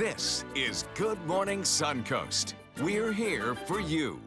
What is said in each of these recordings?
This is Good Morning Suncoast. We're here for you.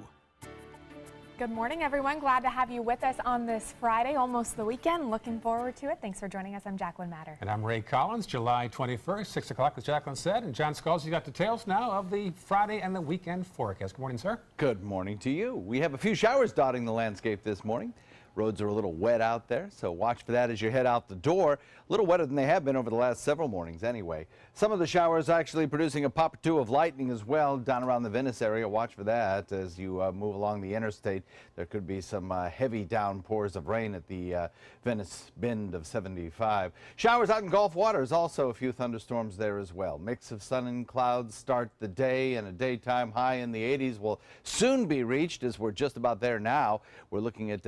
Good morning, everyone. Glad to have you with us on this Friday, almost the weekend. Looking forward to it. Thanks for joining us. I'm Jacqueline Matter. And I'm Ray Collins. July 21st, 6 o'clock, as Jacqueline said. And John Scholes, you got details now of the Friday and the weekend forecast. Good morning, sir. Good morning to you. We have a few showers dotting the landscape this morning. Roads are a little wet out there, so watch for that as you head out the door. A little wetter than they have been over the last several mornings anyway. Some of the showers actually producing a pop or two of lightning as well down around the Venice area. Watch for that as you move along the interstate. There could be some heavy downpours of rain at the Venice Bend of 75. Showers out in Gulf waters, also a few thunderstorms there as well. Mix of sun and clouds start the day, and a daytime high in the 80s will soon be reached as we're just about there now. We're looking at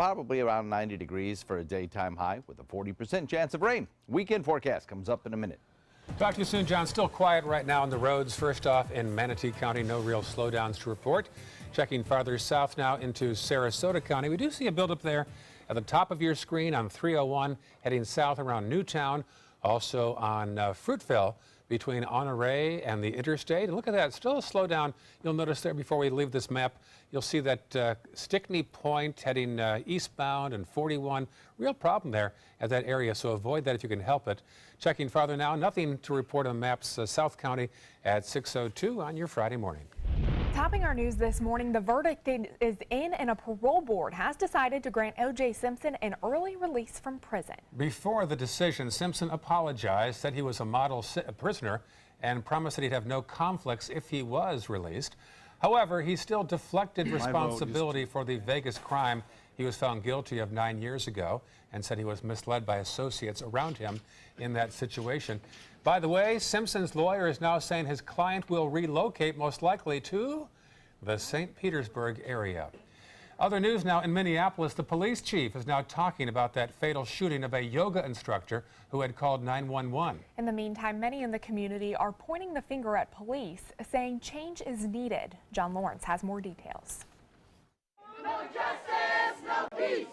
probably around 90 degrees for a daytime high with a 40% chance of rain. Weekend forecast comes up in a minute. Talk to you soon, John. Still quiet right now on the roads. First off, in Manatee County, no real slowdowns to report. Checking farther south now into Sarasota County. We do see a buildup there at the top of your screen on 301 heading south around Newtown. Also on Fruitville between Honore and the interstate. And look at that, still a slowdown. You'll notice there before we leave this map, you'll see that Stickney Point heading eastbound and 41. Real problem there at that area, so avoid that if you can help it. Checking farther now, nothing to report on the maps. South County at 6:02 on your Friday morning. Topping our news this morning, the verdict is in and a parole board has decided to grant O.J. Simpson an early release from prison. Before the decision, Simpson apologized, said he was a model prisoner, and promised that he'd have no conflicts if he was released. However, he still deflected responsibility for the Vegas crime he was found guilty of 9 years ago, and said he was misled by associates around him in that situation. By the way, Simpson's lawyer is now saying his client will relocate most likely to the St. Petersburg area. Other news now in Minneapolis, the police chief is now talking about that fatal shooting of a yoga instructor who had called 911. In the meantime, many in the community are pointing the finger at police, saying change is needed. John Lawrence has more details. No justice, no peace.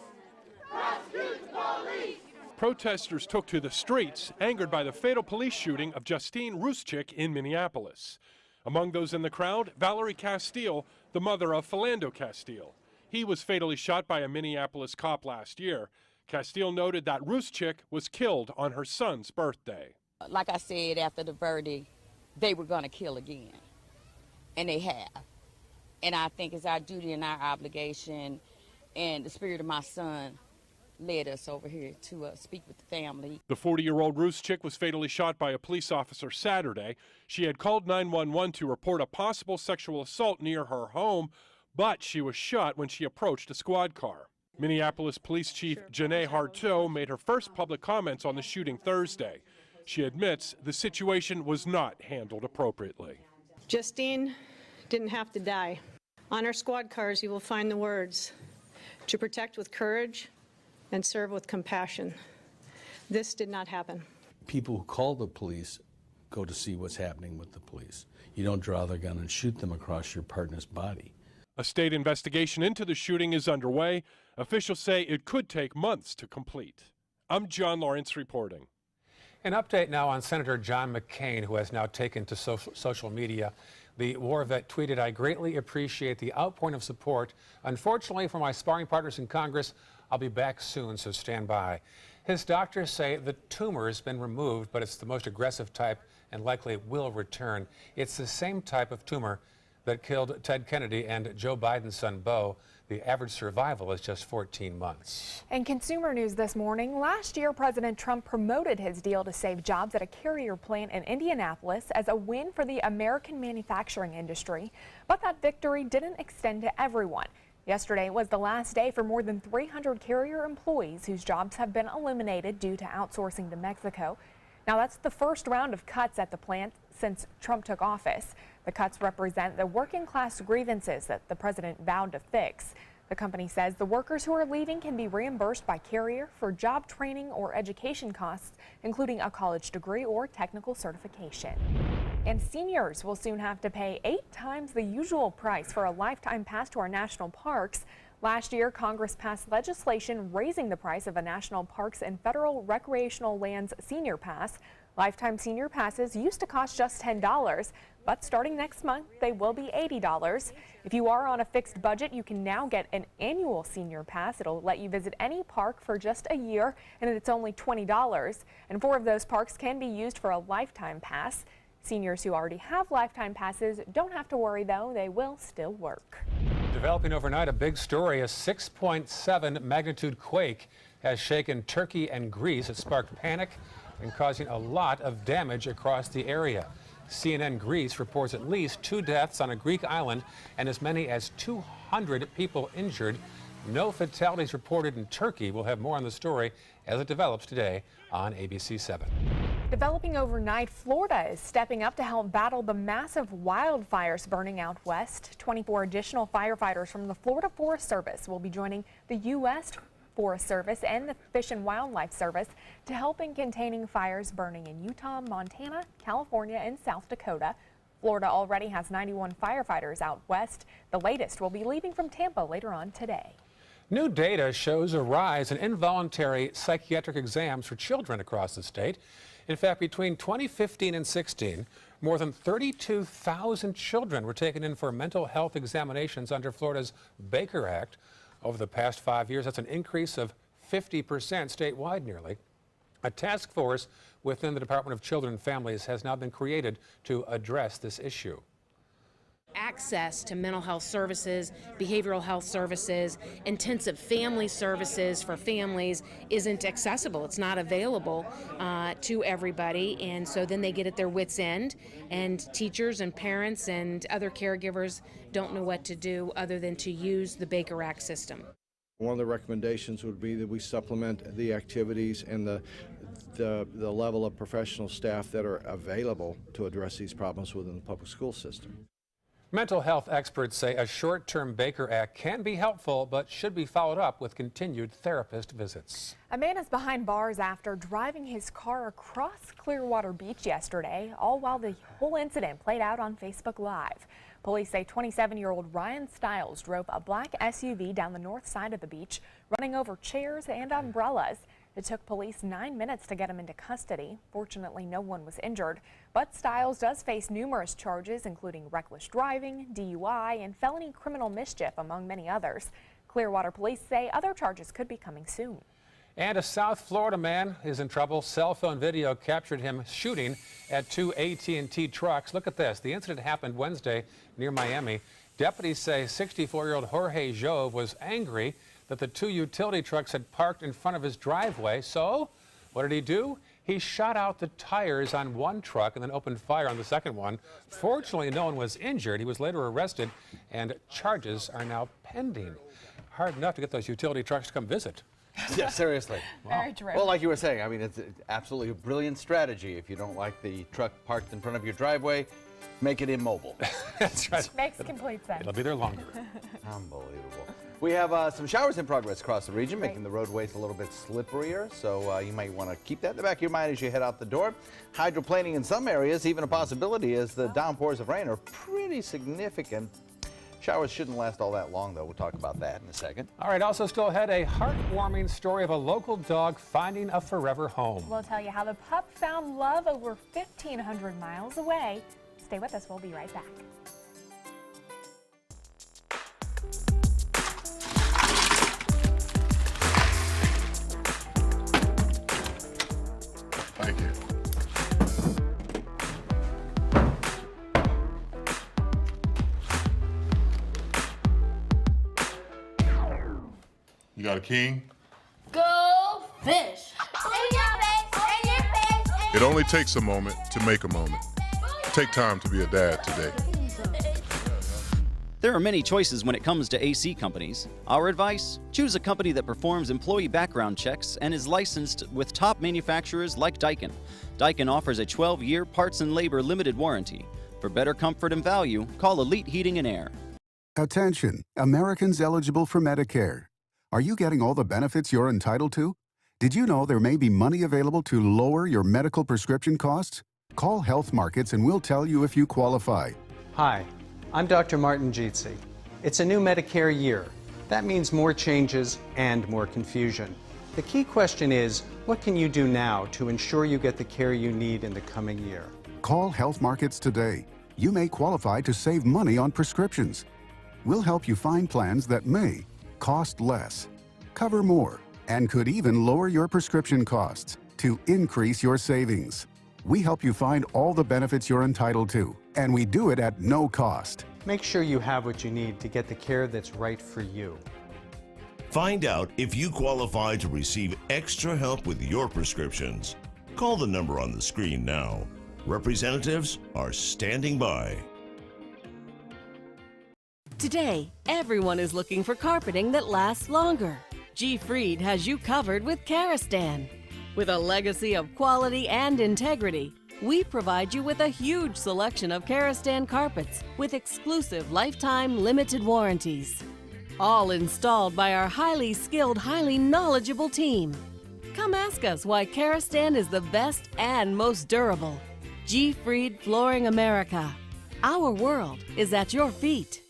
Prosecute the police. Protesters took to the streets, angered by the fatal police shooting of Justine Ruszczyk in Minneapolis. Among those in the crowd, Valerie Castile, the mother of Philando Castile. He was fatally shot by a Minneapolis cop last year. Castile noted that Ruszczyk was killed on her son's birthday. Like I said, after the verdict, they were going to kill again, and they have. And I think it's our duty and our obligation, and the spirit of my son led us over here to speak with the family. The 40-year-old Ruszczyk was fatally shot by a police officer Saturday. She had called 911 to report a possible sexual assault near her home, but she was shot when she approached a squad car. Minneapolis Police Chief Janae Harteau made her first public comments on the shooting Thursday. She admits the situation was not handled appropriately. Justine didn't have to die. On our squad cars, you will find the words, to protect with courage and serve with compassion. This did not happen. People who call the police go to see what's happening with the police. You don't draw the gun and shoot them across your partner's body. A state investigation into the shooting is underway. Officials say it could take months to complete. I'm John Lawrence reporting. An update now on Senator John McCain, who has now taken to social media. The war vet tweeted, "I greatly appreciate the outpouring of support. Unfortunately for my sparring partners in Congress, I'll be back soon, so stand by." His doctors say the tumor has been removed, but it's the most aggressive type and likely will return. It's the same type of tumor that killed Ted Kennedy and Joe Biden's son, Beau. The average survival is just 14 months. In consumer news this morning, last year President Trump promoted his deal to save jobs at a Carrier plant in Indianapolis as a win for the American manufacturing industry. But that victory didn't extend to everyone. Yesterday was the last day for more than 300 Carrier employees whose jobs have been eliminated due to outsourcing to Mexico. Now, that's the first round of cuts at the plant since Trump took office. The cuts represent the working class grievances that the president vowed to fix. The company says the workers who are leaving can be reimbursed by Carrier for job training or education costs, including a college degree or technical certification. And seniors will soon have to pay 8 times the usual price for a lifetime pass to our national parks. Last year, Congress passed legislation raising the price of a national parks and federal recreational lands senior pass. Lifetime senior passes used to cost just $10, but starting next month, they will be $80. If you are on a fixed budget, you can now get an annual senior pass. It'll let you visit any park for just a year, and it's only $20. And 4 of those parks can be used for a lifetime pass. Seniors who already have lifetime passes don't have to worry, though. They will still work. Developing overnight, a big story. A 6.7 magnitude quake has shaken Turkey and Greece. It sparked panic and causing a lot of damage across the area. CNN Greece reports at least 2 deaths on a Greek island and as many as 200 people injured. No fatalities reported in Turkey. We'll have more on the story as it develops today on ABC 7. Developing overnight, Florida is stepping up to help battle the massive wildfires burning out west. 24 additional firefighters from the Florida Forest Service will be joining the U.S. Forest Service and the Fish and Wildlife Service to help in containing fires burning in Utah, Montana, California, and South Dakota. Florida already has 91 firefighters out west. The latest will be leaving from Tampa later on today. New data shows a rise in involuntary psychiatric exams for children across the state. In fact, between 2015 and 16, more than 32,000 children were taken in for mental health examinations under Florida's Baker Act. Over the past 5 years, that's an increase of 50% statewide nearly. A task force within the Department of Children and Families has now been created to address this issue. Access to mental health services, behavioral health services, intensive family services for families isn't accessible. It's not available to everybody, and so then they get at their wits' end, and teachers and parents and other caregivers don't know what to do other than to use the Baker Act system. One of the recommendations would be that we supplement the activities and the level of professional staff that are available to address these problems within the public school system. Mental health experts say a short-term Baker Act can be helpful, but should be followed up with continued therapist visits. A man is behind bars after driving his car across Clearwater Beach yesterday, all while the whole incident played out on Facebook Live. Police say 27-year-old Ryan Stiles drove a black SUV down the north side of the beach, running over chairs and umbrellas. It took police 9 minutes to get him into custody. Fortunately, no one was injured, but Stiles does face numerous charges, including reckless driving, DUI, and felony criminal mischief, among many others. Clearwater police say other charges could be coming soon. And a South Florida man is in trouble. Cell phone video captured him shooting at 2 AT&T trucks. Look at this. The incident happened Wednesday near Miami. Deputies say 64-year-old Jorge Jove was angry that the 2 utility trucks had parked in front of his driveway. So what did he do? He shot out the tires on one truck and then opened fire on the second one. Fortunately, no one was injured. He was later arrested, and charges are now pending. Hard enough to get those utility trucks to come visit. Yeah, seriously. Wow. Very true. Well, like you were saying, I mean, it's absolutely a brilliant strategy. If you don't like the truck parked in front of your driveway, make it immobile. That's right. Makes complete sense. It'll be there longer. Unbelievable. We have some showers in progress across the region, making the roadways a little bit slipperier, so you might want to keep that in the back of your mind as you head out the door. Hydroplaning in some areas, even a possibility, as the downpours of rain are pretty significant. Showers shouldn't last all that long, though. We'll talk about that in a second. All right, also still ahead, a heartwarming story of a local dog finding a forever home. We'll tell you how the pup found love over 1,500 miles away. Stay with us. We'll be right back. Thank you. You got a king? Go fish. It only takes a moment to make a moment. Take time to be a dad today. There are many choices when it comes to AC companies. Our advice? Choose a company that performs employee background checks and is licensed with top manufacturers like Daikin. Daikin offers a 12-year parts and labor limited warranty. For better comfort and value, call Elite Heating and Air. Attention, Americans eligible for Medicare. Are you getting all the benefits you're entitled to? Did you know there may be money available to lower your medical prescription costs? Call Health Markets and we'll tell you if you qualify. Hi, I'm Dr. Martin Jeetsi. It's a new Medicare year. That means more changes and more confusion. The key question is, What can you do now to ensure you get the care you need in the coming year? Call Health Markets today. You may qualify to save money on prescriptions. We'll help you find plans that may cost less, cover more, and could even lower your prescription costs to increase your savings. We help you find all the benefits you're entitled to, and we do it at no cost. Make sure you have what you need to get the care that's right for you. Find out if you qualify to receive extra help with your prescriptions. Call the number on the screen now. Representatives are standing by. Today, everyone is looking for carpeting that lasts longer. G. Fried has you covered with Karastan. With a legacy of quality and integrity, we provide you with a huge selection of Karastan carpets with exclusive lifetime limited warranties. All installed by our highly skilled, highly knowledgeable team. Come ask us why Karastan is the best and most durable. G. Fried Flooring America. Our world is at your feet.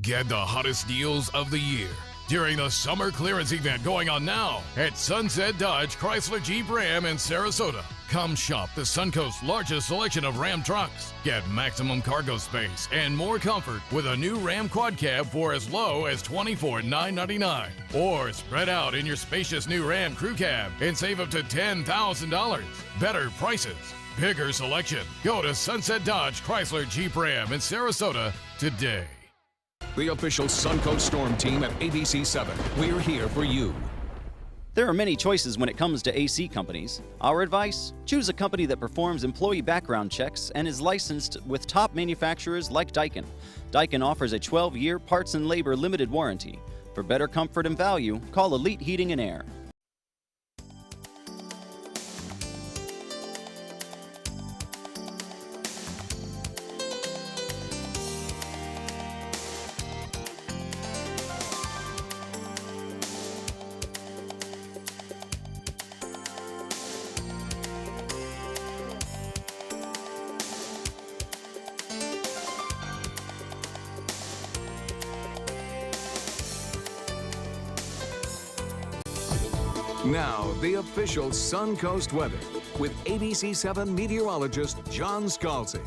Get the hottest deals of the year during the summer clearance event going on now at Sunset Dodge Chrysler Jeep Ram in Sarasota. Come shop the Suncoast's largest selection of Ram trucks. Get maximum cargo space and more comfort with a new Ram Quad Cab for as low as $24,999. Or spread out in your spacious new Ram Crew Cab and save up to $10,000. Better prices, bigger selection. Go to Sunset Dodge Chrysler Jeep Ram in Sarasota today. The official Suncoast Storm team at ABC 7. We're here for you. There are many choices when it comes to AC companies. Our advice? Choose a company that performs employee background checks and is licensed with top manufacturers like Daikin. Daikin offers a 12-year parts and labor limited warranty. For better comfort and value, call Elite Heating and Air. Now, the official Suncoast weather with ABC 7 meteorologist John Scalzi.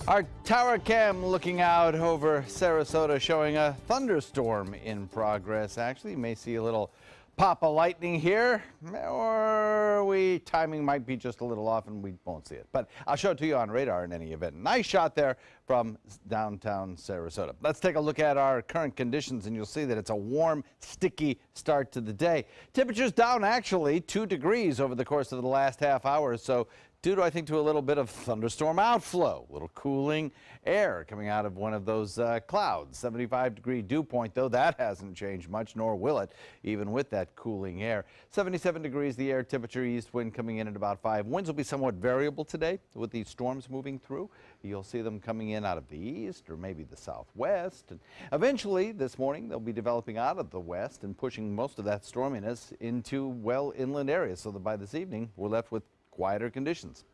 Our tower cam looking out over Sarasota showing a thunderstorm in progress. Actually, you may see a little pop of lightning here, or timing might be just a little off and we won't see it. But I'll show it to you on radar in any event. Nice shot there from downtown Sarasota. Let's take a look at our current conditions and you'll see that it's a warm, sticky start to the day. Temperatures down actually 2 degrees over the course of the last half hour or so, due to, I think, to a little bit of thunderstorm outflow, a little cooling air coming out of one of those clouds. 75-degree dew point, though, that hasn't changed much, nor will it, even with that cooling air. 77 degrees the air temperature, east wind coming in at about 5. Winds will be somewhat variable today with these storms moving through. You'll see them coming in out of the east or maybe the southwest. And eventually, this morning, they'll be developing out of the west and pushing most of that storminess into, well, inland areas, so that by this evening, we're left with quieter conditions.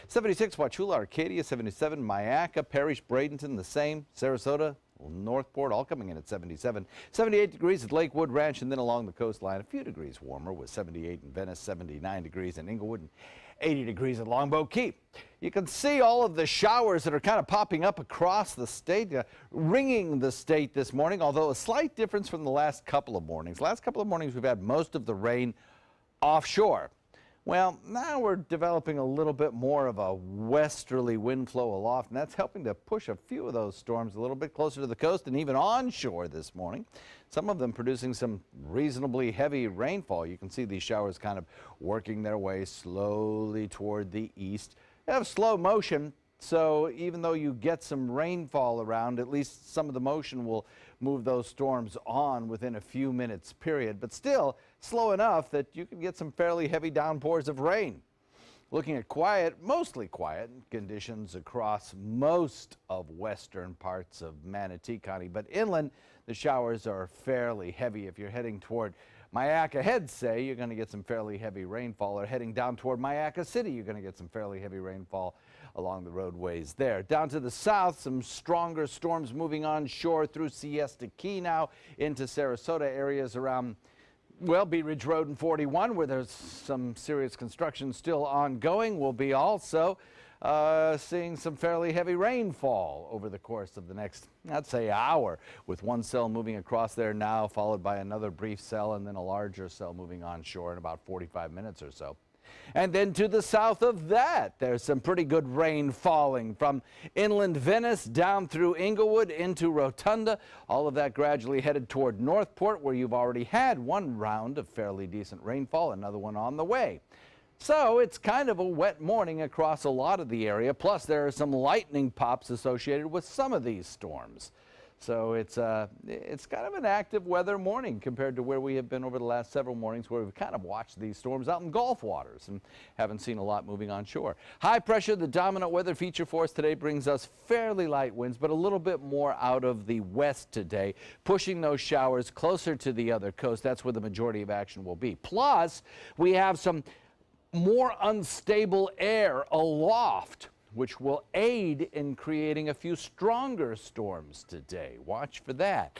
76 Wauchula, Arcadia, 77 Myakka, Parrish, Bradenton, the same. Sarasota, Northport, all coming in at 77. 78 degrees at Lakewood Ranch, and then along the coastline, a few degrees warmer with 78 in Venice, 79 degrees in Inglewood, and 80 degrees at Longboat Key. You can see all of the showers that are kind of popping up across the state, ringing the state this morning, although a slight difference from the last couple of mornings. Last couple of mornings, we've had most of the rain offshore. Well, now we're developing a little bit more of a westerly wind flow aloft, and that's helping to push a few of those storms a little bit closer to the coast and even onshore this morning. Some of them producing some reasonably heavy rainfall. You can see these showers kind of working their way slowly toward the east. They have slow motion, so even though you get some rainfall around, at least some of the motion will move those storms on within a few minutes period, but still slow enough that you can get some fairly heavy downpours of rain. Looking at mostly quiet conditions across most of western parts of Manatee County, but inland the showers are fairly heavy. If you're heading toward Myakka Head, say, you're going to get some fairly heavy rainfall, or heading down toward Myakka City, you're going to get some fairly heavy rainfall along the roadways there. Down to the south, some stronger storms moving onshore through Siesta Key now into Sarasota, areas around Well, Bee Ridge Road and 41, where there's some serious construction still ongoing, will be also seeing some fairly heavy rainfall over the course of the next, I'd say, hour, with one cell moving across there now, followed by another brief cell and then a larger cell moving onshore in about 45 minutes or so. And then to the south of that, there's some pretty good rain falling from inland Venice down through Inglewood into Rotunda. All of that gradually headed toward Northport, where you've already had one round of fairly decent rainfall, another one on the way. So it's kind of a wet morning across a lot of the area. Plus, there are some lightning pops associated with some of these storms. So it's kind of an active weather morning compared to where we have been over the last several mornings, where we've kind of watched these storms out in Gulf waters and haven't seen a lot moving on shore. High pressure, the dominant weather feature for us today, brings us fairly light winds, but a little bit more out of the west today, pushing those showers closer to the other coast. That's where the majority of action will be. Plus, we have some more unstable air aloft, which will aid in creating a few stronger storms today. Watch for that.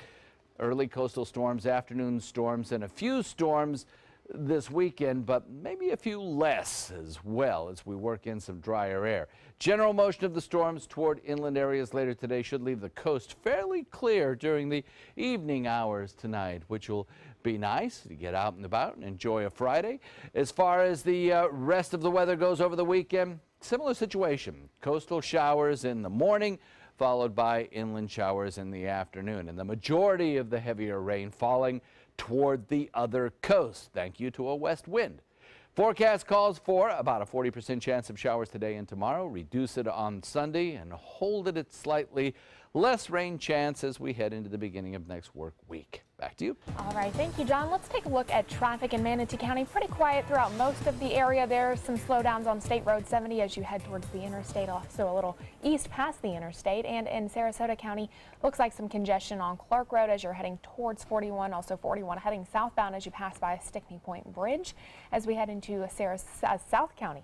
Early coastal storms, afternoon storms, and a few storms this weekend, but maybe a few less as well as we work in some drier air. General motion of the storms toward inland areas later today should leave the coast fairly clear during the evening hours tonight, which will be nice to get out and about and enjoy a Friday. As far as the rest of the weather goes over the weekend, similar situation. Coastal showers in the morning, followed by inland showers in the afternoon, and the majority of the heavier rain falling toward the other coast, thank you to a west wind. Forecast calls for about a 40% chance of showers today and tomorrow, reduce it on Sunday, and hold it at slightly less rain chance as we head into the beginning of next work week. Back to you. All right, thank you, John. Let's take a look at traffic in Manatee County. Pretty quiet throughout most of the area. There's some slowdowns on State Road 70 as you head towards the interstate, also a little east past the interstate. And in Sarasota County, looks like some congestion on Clark Road as you're heading towards 41, also 41 heading southbound as you pass by Stickney Point Bridge. As we head into South County,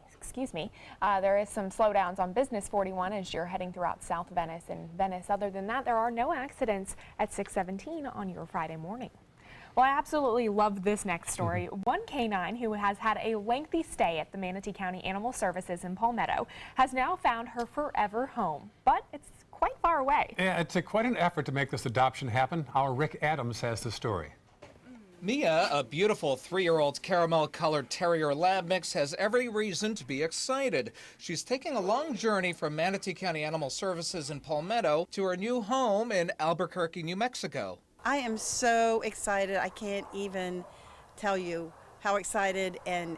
there is some slowdowns on Business 41 as you're heading throughout South Venice and Venice. Other than that, there are no accidents at 617 on your Friday morning. Well, I absolutely love this next story. One canine who has had a lengthy stay at the Manatee County Animal Services in Palmetto has now found her forever home, but it's quite far away. Yeah, it's quite an effort to make this adoption happen. Our Rick Adams has the story. Mia, a beautiful 3-year-old caramel-colored terrier lab mix, has every reason to be excited. She's taking a long journey from Manatee County Animal Services in Palmetto to her new home in Albuquerque, New Mexico. I am so excited. I can't even tell you how excited and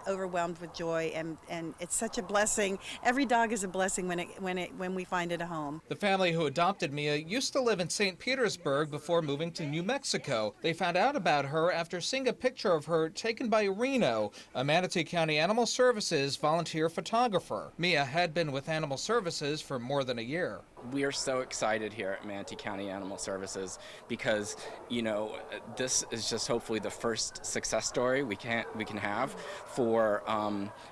overwhelmed with joy, and it's such a blessing. Every dog is a blessing when we find it a home. The family who adopted Mia used to live in St. Petersburg before moving to New Mexico. They found out about her after seeing a picture of her taken by Reno, a Manatee County Animal Services volunteer photographer. Mia had been with Animal Services for more than a year. We are so excited here at Manatee County Animal Services because, you know, this is just hopefully the first success story we can have for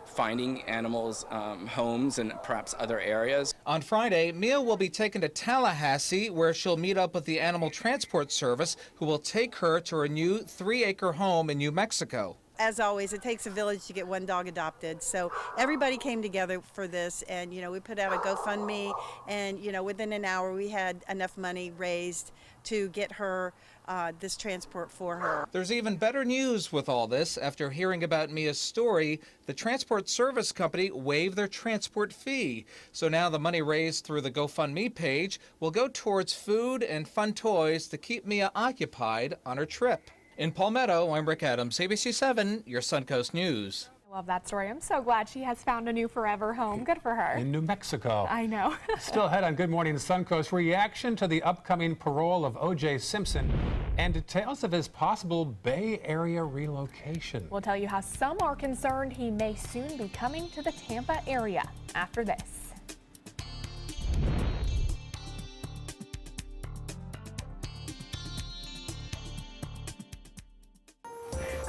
finding animals homes and perhaps other areas. On Friday, Mia will be taken to Tallahassee, where she'll meet up with the Animal Transport Service, who will take her to her new 3-acre home in New Mexico. As always, it takes a village to get one dog adopted. So everybody came together for this, and we put out a GoFundMe, and within an hour we had enough money raised to get her this transport for her. There's even better news with all this. After hearing about Mia's story, the transport service company waived their transport fee. So now the money raised through the GoFundMe page will go towards food and fun toys to keep Mia occupied on her trip. In Palmetto, I'm Rick Adams, ABC 7, your Suncoast News. I love that story. I'm so glad she has found a new forever home. Good for her. In New Mexico. I know. Still ahead on Good Morning Suncoast, reaction to the upcoming parole of O.J. Simpson and details of his possible Bay Area relocation. We'll tell you how some are concerned he may soon be coming to the Tampa area after this.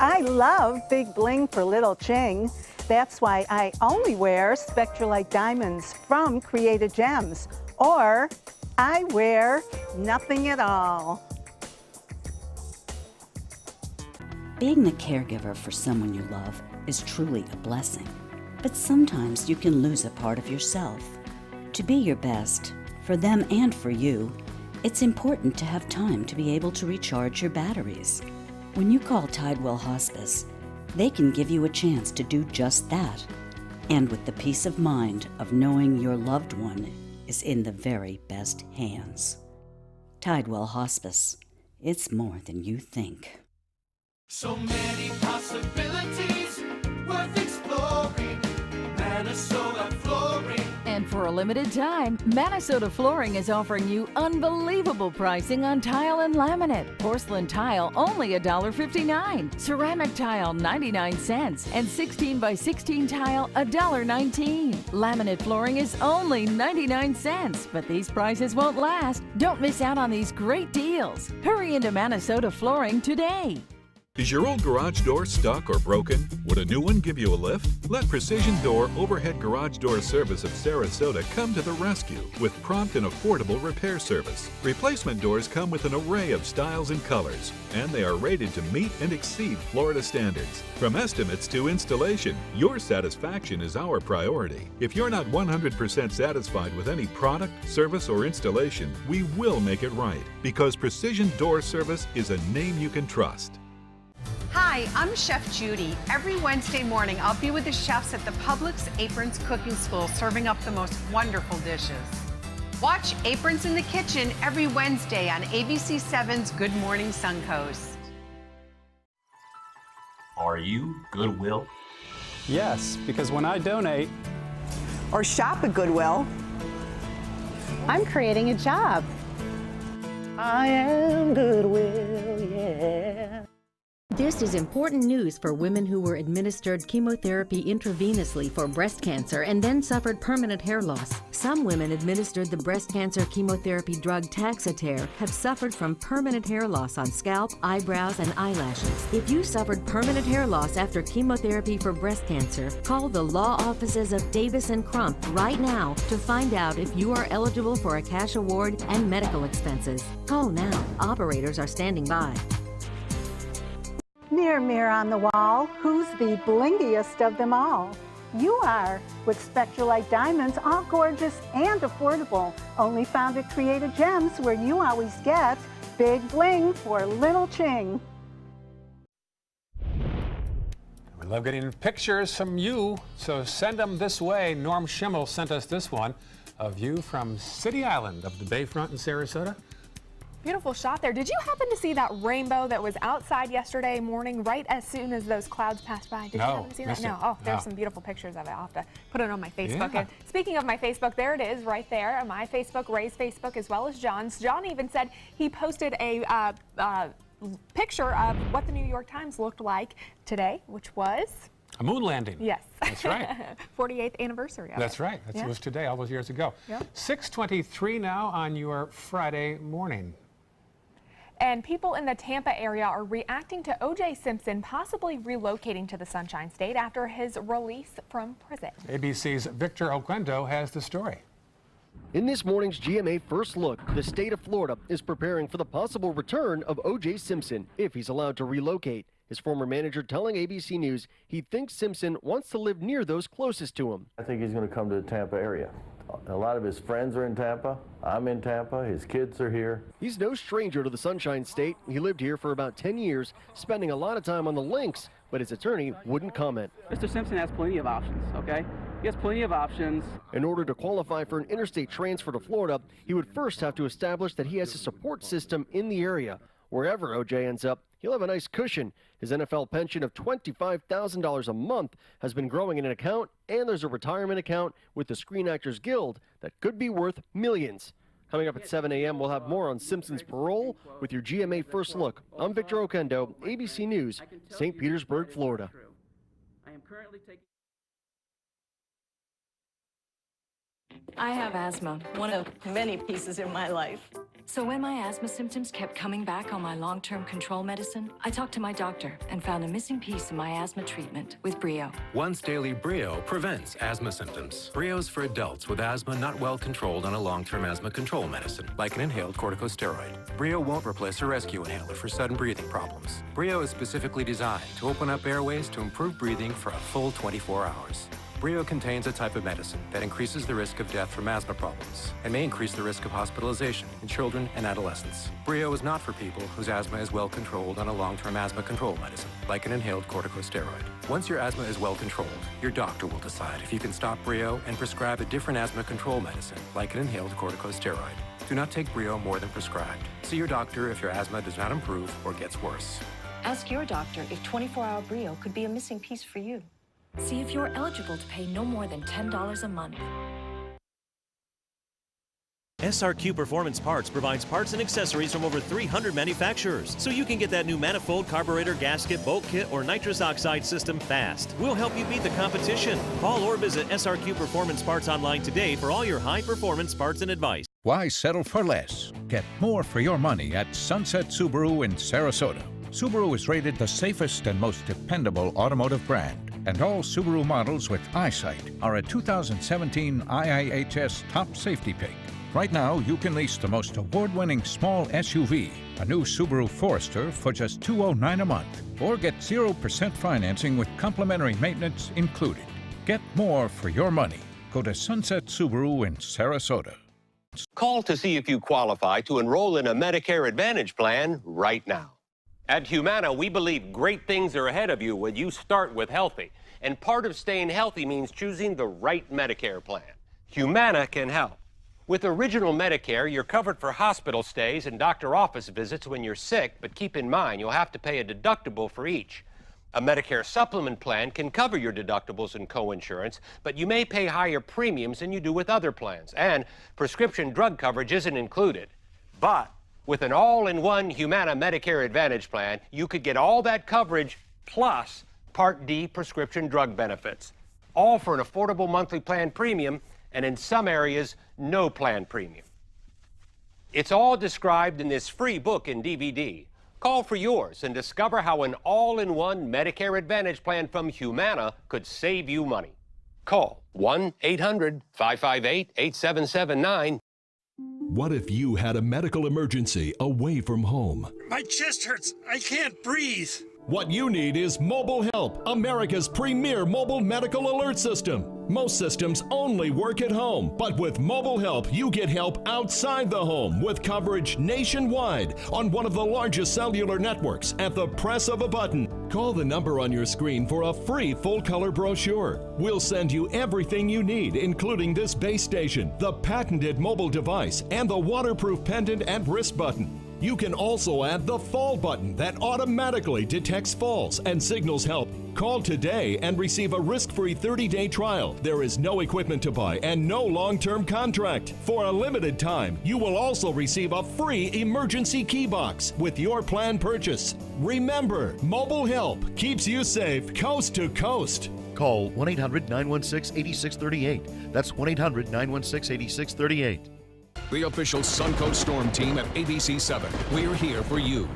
I love big bling for little Ching. That's why I only wear Spectralite diamonds from Created Gems, or I wear nothing at all. Being the caregiver for someone you love is truly a blessing. But sometimes you can lose a part of yourself. To be your best, for them and for you, it's important to have time to be able to recharge your batteries. When you call Tidewell Hospice, they can give you a chance to do just that. And with the peace of mind of knowing your loved one is in the very best hands. Tidewell Hospice. It's more than you think. So many possibilities worth exploring. Minnesota Flooring. And for a limited time, Minnesota Flooring is offering you unbelievable pricing on tile and laminate. Porcelain tile only $1.59. Ceramic tile 99 cents. And 16 by 16 tile $1.19. Laminate flooring is only 99 cents. But these prices won't last. Don't miss out on these great deals. Hurry into Minnesota Flooring today. Is your old garage door stuck or broken? Would a new one give you a lift? Let Precision Door Overhead Garage Door Service of Sarasota come to the rescue with prompt and affordable repair service. Replacement doors come with an array of styles and colors, and they are rated to meet and exceed Florida standards. From estimates to installation, your satisfaction is our priority. If you're not 100% satisfied with any product, service, or installation, we will make it right, because Precision Door Service is a name you can trust. Hi, I'm Chef Judy. Every Wednesday morning, I'll be with the chefs at the Publix Aprons Cooking School serving up the most wonderful dishes. Watch Aprons in the Kitchen every Wednesday on ABC7's Good Morning Suncoast. Are you Goodwill? Yes, because when I donate or shop at Goodwill, I'm creating a job. I am Goodwill, yeah. This is important news for women who were administered chemotherapy intravenously for breast cancer and then suffered permanent hair loss. Some women administered the breast cancer chemotherapy drug Taxotere have suffered from permanent hair loss on scalp, eyebrows, and eyelashes. If you suffered permanent hair loss after chemotherapy for breast cancer, call the law offices of Davis & Crump right now to find out if you are eligible for a cash award and medical expenses. Call now. Operators are standing by. Mirror, mirror on the wall, who's the blingiest of them all? You are, with Spectralite diamonds, all gorgeous and affordable. Only found at Creative Gems, where you always get big bling for little ching. We love getting pictures from you, so send them this way. Norm Schimmel sent us this one of you from City Island of the Bayfront in Sarasota. Beautiful shot there. Did you happen to see that rainbow that was outside yesterday morning right as soon as those clouds passed by? Did you happen to see that? No. Oh, there's some beautiful pictures of it. I'll have to put it on my Facebook. Yeah. And speaking of my Facebook, there it is right there on my Facebook, Ray's Facebook, as well as John's. John even said he posted a picture of what the New York Times looked like today, which was a moon landing. Yes. That's right. 48th anniversary of That's it. right. It was today, all those years ago. Yep. 6:23 now on your Friday morning. And people in the Tampa area are reacting to O.J. Simpson possibly relocating to the Sunshine State after his release from prison. ABC's Victor Oquendo has the story. In this morning's GMA First Look, the state of Florida is preparing for the possible return of O.J. Simpson if he's allowed to relocate. His former manager telling ABC News he thinks Simpson wants to live near those closest to him. I think he's going to come to the Tampa area. A lot of his friends are in Tampa. I'm in Tampa. His kids are here. He's no stranger to the Sunshine State. He lived here for about 10 years, spending a lot of time on the links, but his attorney wouldn't comment. Mr. Simpson has plenty of options, okay? He has plenty of options. In order to qualify for an interstate transfer to Florida, he would first have to establish that he has a support system in the area. Wherever O.J. ends up, he'll have a nice cushion. His NFL pension of $25,000 a month has been growing in an account, and there's a retirement account with the Screen Actors Guild that could be worth millions. Coming up at 7 a.m., we'll have more on Simpson's parole with your GMA First Look. I'm Victor Oquendo, ABC News, St. Petersburg, Florida. I have asthma, one of many pieces in my life. So when my asthma symptoms kept coming back on my long-term control medicine, I talked to my doctor and found a missing piece in my asthma treatment with Brio. Once daily Brio prevents asthma symptoms. Brio's for adults with asthma not well controlled on a long-term asthma control medicine, like an inhaled corticosteroid. Brio won't replace a rescue inhaler for sudden breathing problems. Brio is specifically designed to open up airways to improve breathing for a full 24 hours. Brio contains a type of medicine that increases the risk of death from asthma problems and may increase the risk of hospitalization in children and adolescents. Brio is not for people whose asthma is well controlled on a long-term asthma control medicine, like an inhaled corticosteroid. Once your asthma is well controlled, your doctor will decide if you can stop Brio and prescribe a different asthma control medicine, like an inhaled corticosteroid. Do not take Brio more than prescribed. See your doctor if your asthma does not improve or gets worse. Ask your doctor if 24-hour Brio could be a missing piece for you. See if you're eligible to pay no more than $10 a month. SRQ Performance Parts provides parts and accessories from over 300 manufacturers, so you can get that new manifold, carburetor, gasket, bolt kit, or nitrous oxide system fast. We'll help you beat the competition. Call or visit SRQ Performance Parts online today for all your high-performance parts and advice. Why settle for less? Get more for your money at Sunset Subaru in Sarasota. Subaru is rated the safest and most dependable automotive brand, and all Subaru models with eyesight are a 2017 IIHS top safety pick. Right now, you can lease the most award-winning small SUV, a new Subaru Forester, for just $209 a month, or get 0% financing with complimentary maintenance included. Get more for your money. Go to Sunset Subaru in Sarasota. Call to see if you qualify to enroll in a Medicare Advantage plan right now. At Humana, we believe great things are ahead of you when you start with healthy. And part of staying healthy means choosing the right Medicare plan. Humana can help. With Original Medicare, you're covered for hospital stays and doctor office visits when you're sick, but keep in mind you'll have to pay a deductible for each. A Medicare supplement plan can cover your deductibles and co-insurance, but you may pay higher premiums than you do with other plans. And prescription drug coverage isn't included. But with an all-in-one Humana Medicare Advantage plan, you could get all that coverage plus Part D prescription drug benefits, all for an affordable monthly plan premium, and in some areas, no plan premium. It's all described in this free book and DVD. Call for yours and discover how an all-in-one Medicare Advantage plan from Humana could save you money. Call 1-800-558-8779. What if you had a medical emergency away from home? My chest hurts. I can't breathe. What you need is Mobile Help, America's premier mobile medical alert system. Most systems only work at home, but with Mobile Help, you get help outside the home with coverage nationwide on one of the largest cellular networks at the press of a button. Call the number on your screen for a free full-color brochure. We'll send you everything you need, including this base station, the patented mobile device, and the waterproof pendant and wrist button. You can also add the fall button that automatically detects falls and signals help. Call today and receive a risk-free 30-day trial. There is no equipment to buy and no long-term contract. For a limited time, you will also receive a free emergency key box with your plan purchase. Remember, Mobile Help keeps you safe coast to coast. Call 1-800-916-8638. That's 1-800-916-8638. The official Suncoast Storm team at ABC7. We're here for you.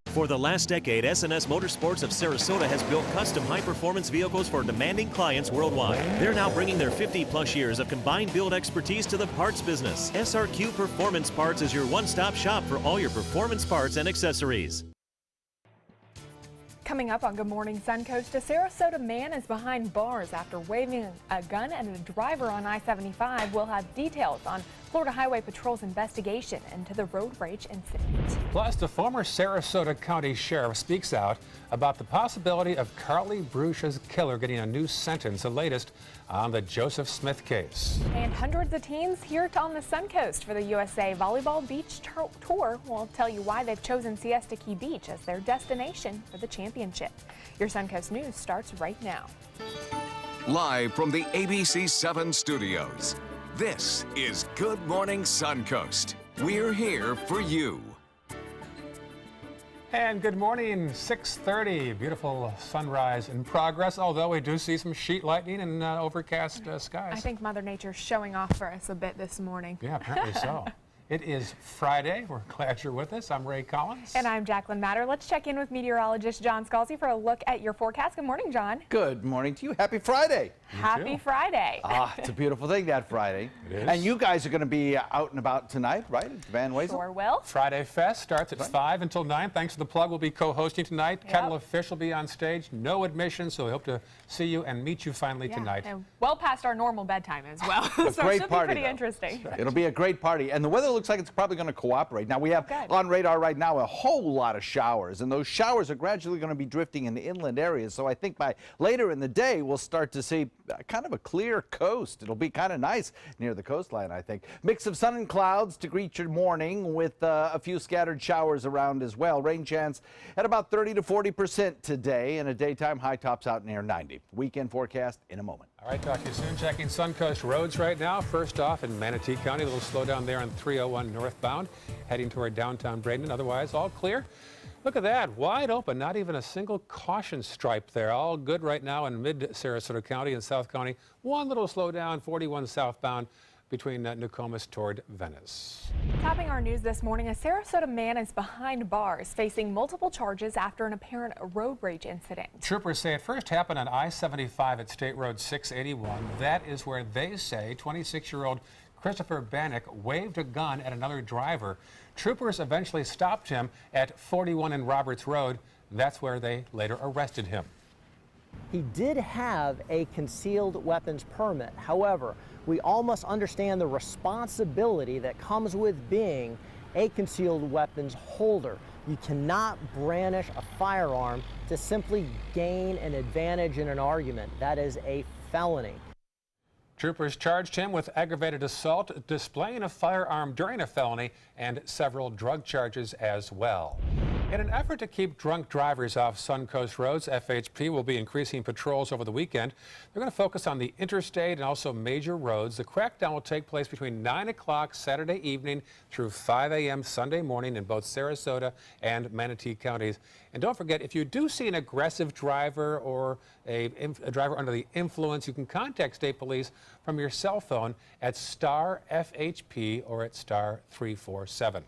For the last decade, S&S Motorsports of Sarasota has built custom high-performance vehicles for demanding clients worldwide. They're now bringing their 50-plus years of combined build expertise to the parts business. SRQ Performance Parts is your one-stop shop for all your performance parts and accessories. Coming up on Good Morning Suncoast, a Sarasota man is behind bars after waving a gun at a driver on I-75. We'll have details on Florida Highway Patrol's investigation into the road rage incident. Plus, the former Sarasota County Sheriff speaks out about the possibility of Carly Bruch's killer getting a new sentence, the latest on the Joseph Smith case. And hundreds of teams here on the Suncoast for the USA Volleyball Beach Tour. We'll tell you why they've chosen Siesta Key Beach as their destination for the championship. Your Suncoast News starts right now. Live from the ABC7 studios, this is Good Morning Suncoast. We're here for you. And good morning, 6:30. Beautiful sunrise in progress, although we do see some sheet lightning and overcast skies. I think Mother Nature's showing off for us a bit this morning. Yeah, apparently so. It is Friday. We're glad you're with us. I'm Ray Collins. And I'm Jacqueline Matter. Let's check in with meteorologist John Scalzi for a look at your forecast. Good morning, John. Good morning to you. Happy Friday. Happy Friday. It's a beautiful thing that Friday. It is. And you guys are going to be out and about tonight, right? At Van Wezel? Sure will. Friday Fest starts at 5 until 9. Thanks to the plug, we'll be co-hosting tonight. Yep. Kettle of Fish will be on stage. No admission, so we hope to see you and meet you finally tonight. And well past our normal bedtime as well. A So great it should party, be pretty though. interesting. It'll be a great party. And the weather looks like it's probably going to cooperate. Now, we have on radar right now a whole lot of showers, and those showers are gradually going to be drifting in the inland areas. So I think by later in the day, we'll start to see kind of a clear coast. It'll be kind of nice near the coastline, I think. Mix of sun and clouds to greet your morning with a few scattered showers around as well. Rain chance at about 30 to 40% today, and a daytime high tops out near 90. Weekend forecast in a moment. All right, talk to you soon. Checking Suncoast roads right now. First off in Manatee County, a little slowdown there on 301 northbound, heading toward downtown Bradenton. Otherwise, all clear. Look at that, wide open, not even a single caution stripe there. All good right now in mid-Sarasota County and South County. One little slowdown, 41 southbound between Nokomis toward Venice. Topping our news this morning, a Sarasota man is behind bars, facing multiple charges after an apparent road rage incident. Troopers say it first happened on I-75 at State Road 681. That is where they say 26-year-old Christopher Bannock waved a gun at another driver. Troopers eventually stopped him at 41 in Roberts Road. That's where they later arrested him. He did have a concealed weapons permit. However, we all must understand the responsibility that comes with being a concealed weapons holder. You cannot brandish a firearm to simply gain an advantage in an argument. That is a felony. Troopers charged him with aggravated assault, displaying a firearm during a felony, and several drug charges as well. In an effort to keep drunk drivers off Suncoast roads, FHP will be increasing patrols over the weekend. They're going to focus on the interstate and also major roads. The crackdown will take place between 9 o'clock Saturday evening through 5 a.m. Sunday morning in both Sarasota and Manatee counties. And don't forget, if you do see an aggressive driver or a driver under the influence, you can contact state police from your cell phone at star FHP or at star 347.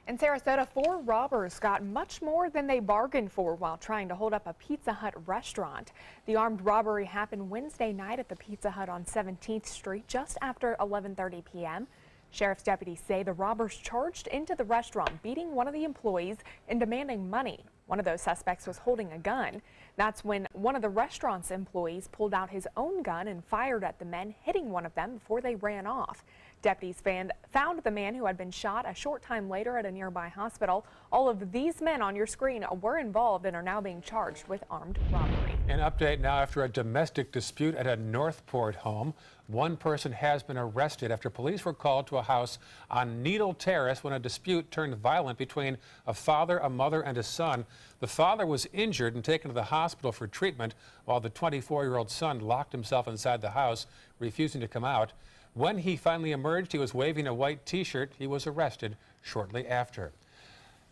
In Sarasota, 4 robbers got much more than they bargained for while trying to hold up a Pizza Hut restaurant. The armed robbery happened Wednesday night at the Pizza Hut on 17th Street just after 11:30 p.m. Sheriff's deputies say the robbers charged into the restaurant, beating one of the employees and demanding money. One of those suspects was holding a gun. That's when one of the restaurant's employees pulled out his own gun and fired at the men, hitting one of them before they ran off. Deputies found the man who had been shot a short time later at a nearby hospital. All of these men on your screen were involved and are now being charged with armed robbery. An update now after a domestic dispute at a Northport home. One person has been arrested after police were called to a house on Needle Terrace when a dispute turned violent between a father, a mother, and a son. The father was injured and taken to the hospital for treatment, while the 24-year-old son locked himself inside the house, refusing to come out. When he finally emerged, he was waving a white T-shirt. He was arrested shortly after.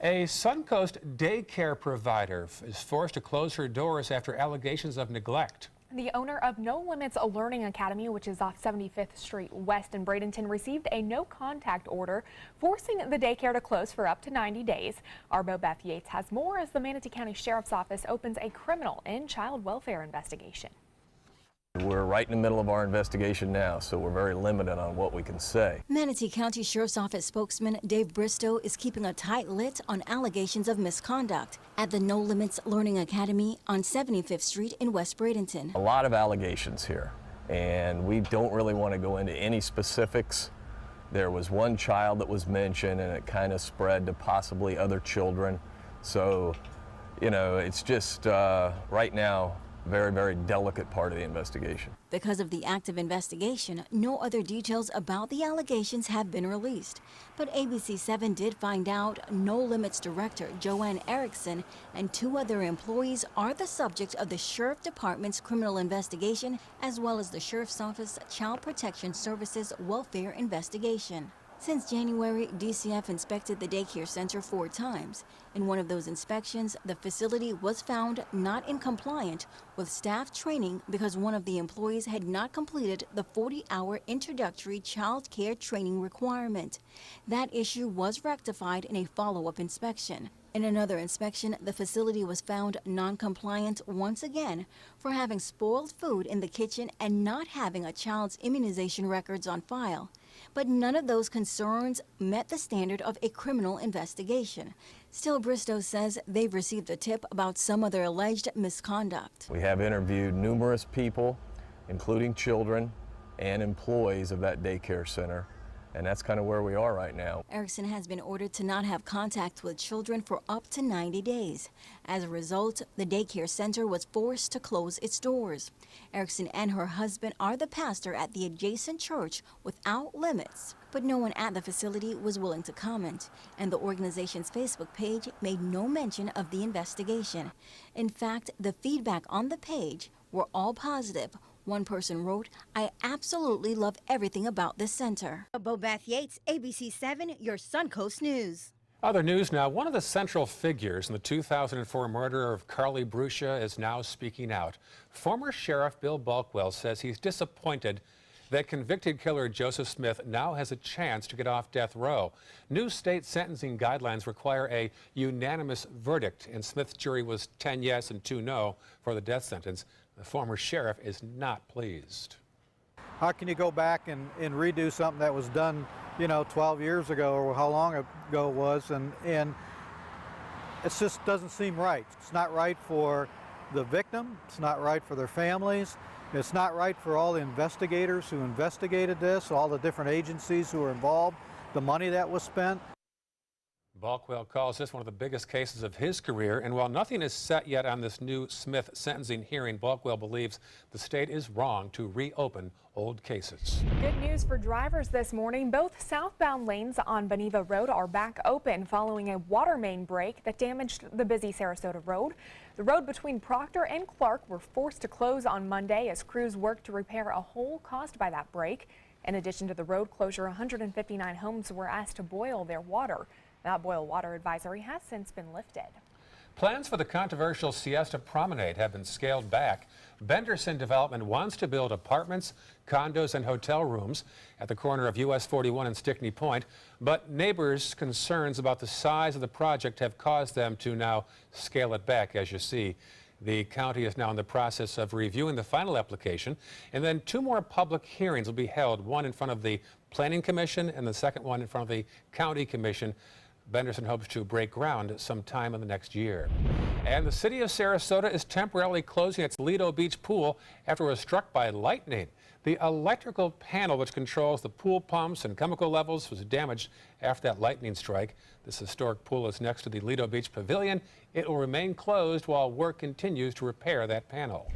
A Suncoast daycare provider is forced to close her doors after allegations of neglect. The owner of No Limits Learning Academy, which is off 75th Street West in Bradenton, received a no-contact order forcing the daycare to close for up to 90 days. Our Beth Yates has more as the Manatee County Sheriff's Office opens a criminal and child welfare investigation. We're right in the middle of our investigation now, so we're very limited on what we can say. Manatee County Sheriff's Office spokesman Dave Bristow is keeping a tight lid on allegations of misconduct at the No Limits Learning Academy on 75th Street in West Bradenton. A lot of allegations here, and we don't really want to go into any specifics. There was one child that was mentioned, and it kind of spread to possibly other children. So, you know, it's just right now, very, very delicate part of the investigation. Because of the active investigation, no other details about the allegations have been released. But ABC 7 did find out No Limits Director Joanne Erickson and 2 other employees are the subject of the Sheriff Department's criminal investigation, as well as the Sheriff's Office Child Protection Services welfare investigation. Since January, DCF inspected the daycare center 4 times. In one of those inspections, the facility was found not in compliance with staff training because one of the employees had not completed the 40-hour introductory child care training requirement. That issue was rectified in a follow-up inspection. In another inspection, the facility was found non-compliant once again for having spoiled food in the kitchen and not having a child's immunization records on file. But none of those concerns met the standard of a criminal investigation. Still, Bristow says they've received a tip about some other alleged misconduct. We have interviewed numerous people, including children and employees of that daycare center, and that's kind of where we are right now. Erickson has been ordered to not have contact with children for up to 90 days. As a result, the daycare center was forced to close its doors. Erickson and her husband are the pastor at the adjacent church without limits, but no one at the facility was willing to comment, and the organization's Facebook page made no mention of the investigation. In fact, the feedback on the page were all positive. One person wrote, "I absolutely love everything about this center." Bobeth Yates, ABC 7, your Suncoast News. Other news now, one of the central figures in the 2004 murder of Carly Brucia is now speaking out. Former Sheriff Bill Balkwell says he's disappointed that convicted killer Joseph Smith now has a chance to get off death row. New state sentencing guidelines require a unanimous verdict, and Smith's jury was 10 yes and 2 no for the death sentence. The former sheriff is not pleased. How can you go back and redo something that was done, 12 years ago or how long ago it was, and it just doesn't seem right. It's not right for the victim, it's not right for their families, it's not right for all the investigators who investigated this, all the different agencies who were involved, the money that was spent. Balkwell calls this one of the biggest cases of his career, and while nothing is set yet on this new Smith sentencing hearing, Balkwell believes the state is wrong to reopen old cases. Good news for drivers this morning. Both southbound lanes on Beneva Road are back open following a water main break that damaged the busy Sarasota Road. The road between Proctor and Clark were forced to close on Monday as crews worked to repair a hole caused by that break. In addition to the road closure, 159 homes were asked to boil their water. That boil water advisory has since been lifted. Plans for the controversial Siesta Promenade have been scaled back. Benderson Development wants to build apartments, condos, and hotel rooms at the corner of US 41 and Stickney Point, but neighbors' concerns about the size of the project have caused them to now scale it back, as you see. The county is now in the process of reviewing the final application, and then 2 more public hearings will be held, one in front of the Planning Commission and the second one in front of the County Commission. Benderson hopes to break ground sometime in the next year. And the city of Sarasota is temporarily closing its Lido Beach pool after it was struck by lightning. The electrical panel which controls the pool pumps and chemical levels was damaged after that lightning strike. This historic pool is next to the Lido Beach Pavilion. It will remain closed while work continues to repair that panel.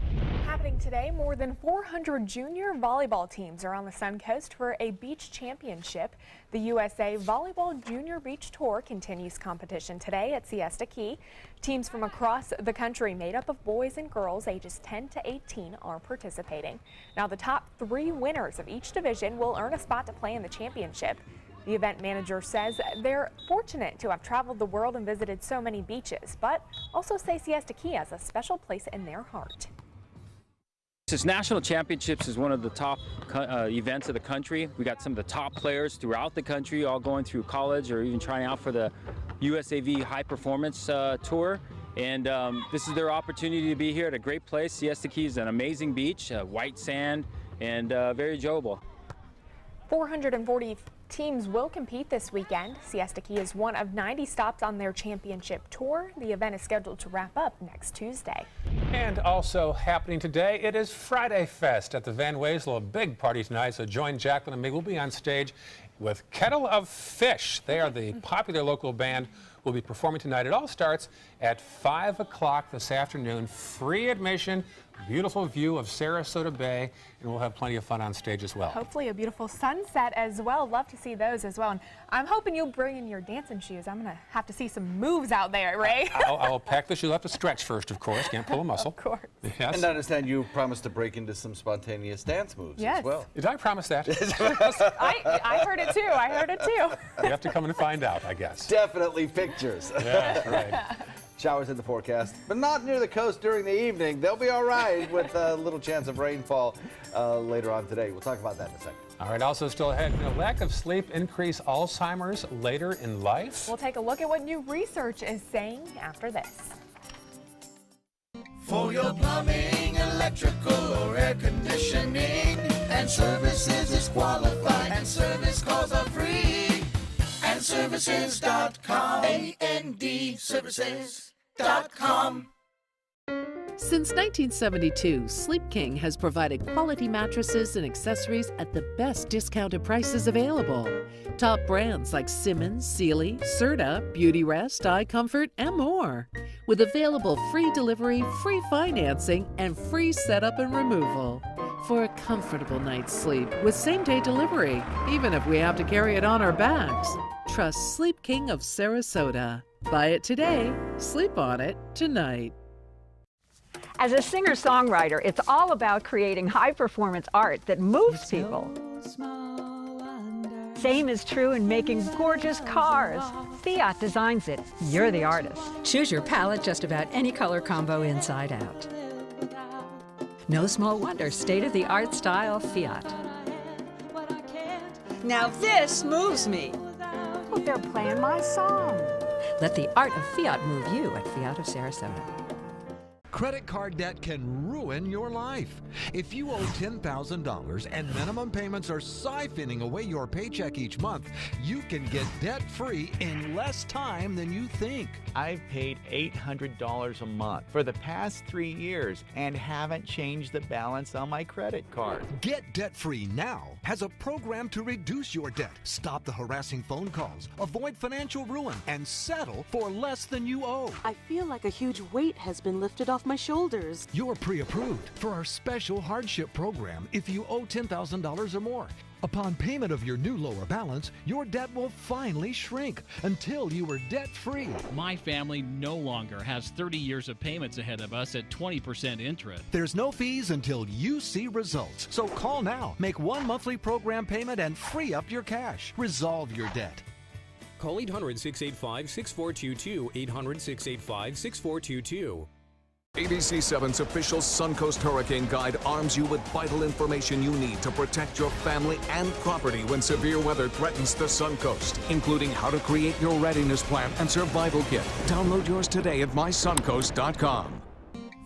Happening today, more than 400 junior volleyball teams are on the Suncoast for a beach championship. The USA Volleyball Junior Beach Tour continues competition today at Siesta Key. Teams from across the country made up of boys and girls ages 10 to 18 are participating. Now, the top 3 winners of each division will earn a spot to play in the championship. The event manager says they're fortunate to have traveled the world and visited so many beaches, but also say Siesta Key has a special place in their heart. This national championships is one of the top events of the country. We got some of the top players throughout the country all going through college or even trying out for the USAV High Performance Tour. And this is their opportunity to be here at a great place. Siesta Key is an amazing beach, white sand, and very enjoyable. 440 teams will compete this weekend. Siesta Key is one of 90 stops on their championship tour. The event is scheduled to wrap up next Tuesday. And also happening today, it is Friday Fest at the Van Wezel. A big party tonight, so join Jacqueline and me. We'll be on stage with Kettle of Fish. They are the popular local band. Will be performing tonight. It all starts at 5 o'clock this afternoon. Free admission. Beautiful view of Sarasota Bay, and we'll have plenty of fun on stage as well. Hopefully a beautiful sunset as well. Love to see those as well. And I'm hoping you'll bring in your dancing shoes. I'm going to have to see some moves out there, Ray. I'll pack the shoes. You'll have to stretch first, of course. Can't pull a muscle. Of course. Yes. And I understand you promised to break into some spontaneous dance moves as well. Did I promise that? I heard it too. I heard it too. You have to come and find out, I guess. Definitely pictures. Yeah, right. Showers in the forecast, but not near the coast during the evening. They'll be all right with a little chance of rainfall later on today. We'll talk about that in a second. All right, also still ahead, lack of sleep increase Alzheimer's later in life? We'll take a look at what new research is saying after this. For your plumbing, electrical, or air conditioning, and services is qualified, and service calls are free. And services.com, A-N-D, services.com. Since 1972, Sleep King has provided quality mattresses and accessories at the best discounted prices available. Top brands like Simmons, Sealy, Serta, Beautyrest, iComfort, and more. With available free delivery, free financing, and free setup and removal. For a comfortable night's sleep with same-day delivery, even if we have to carry it on our backs. Trust Sleep King of Sarasota. Buy it today, sleep on it tonight. As a singer-songwriter, it's all about creating high-performance art that moves people. Same is true in making gorgeous cars. Fiat designs it. You're the artist. Choose your palette just about any color combo inside out. No small wonder, state-of-the-art style Fiat. Now this moves me. Oh, they're playing my song. Let the art of Fiat move you at Fiat of Sarasota. Credit card debt can ruin your life. If you owe $10,000 and minimum payments are siphoning away your paycheck each month, you can get debt-free in less time than you think. I've paid $800 a month for the past 3 years and haven't changed the balance on my credit card. Get debt-free now has a program to reduce your debt, stop the harassing phone calls, avoid financial ruin, and settle for less than you owe. I feel like a huge weight has been lifted off my shoulders. You're pre-approved for our special hardship program if you owe $10,000 or more. Upon payment of your new lower balance, your debt will finally shrink until you are debt-free. My family no longer has 30 years of payments ahead of us at 20% interest. There's no fees until you see results. So call now, make one monthly program payment, and free up your cash. Resolve your debt. Call 800-685-6422, 800-685-6422. ABC 7's official Suncoast Hurricane Guide arms you with vital information you need to protect your family and property when severe weather threatens the Suncoast, including how to create your readiness plan and survival kit. Download yours today at mysuncoast.com.